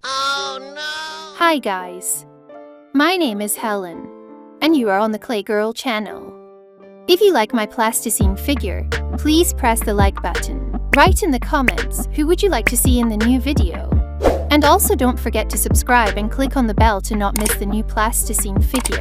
Oh no! Hi guys, my name is Helen, and you are on the Clay Girl channel. If you like my plasticine figure, please press the like button. Write in the comments who would you like to see in the new video. And also don't forget to subscribe and click on the bell to not miss the new plasticine figure.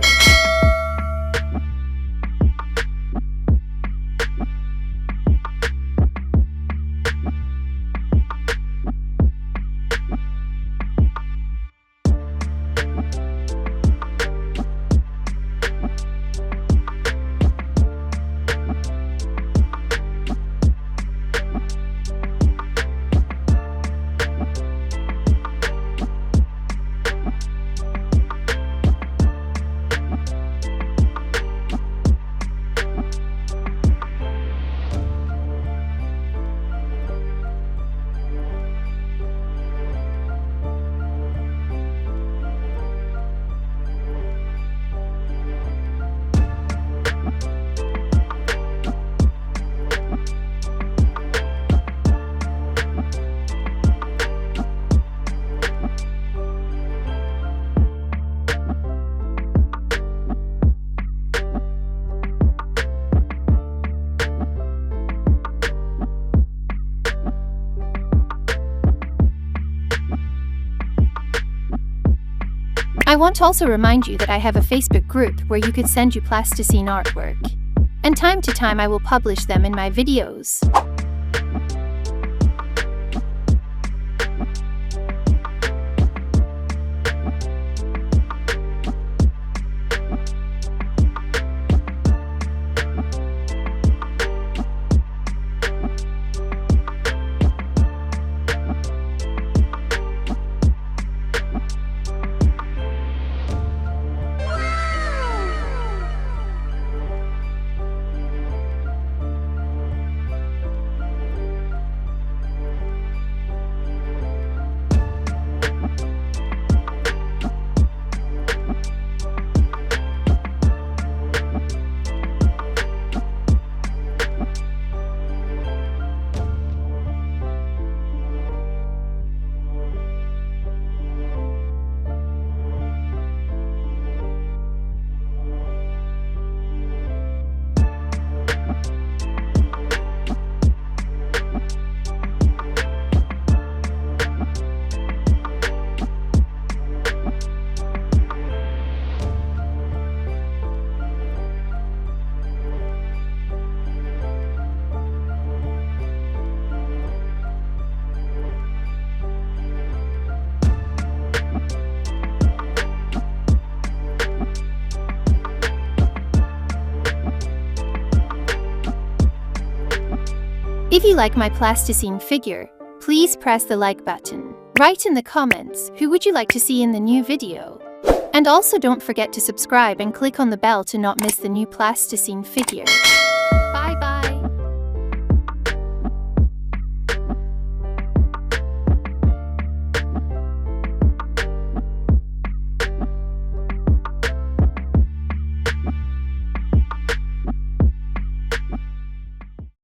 I want to also remind you that I have a Facebook group where you could send you plasticine artwork. And time to time I will publish them in my videos. If you like my plasticine figure, please press the like button. Write in the comments who would you like to see in the new video. And also don't forget to subscribe and click on the bell to not miss the new plasticine figure.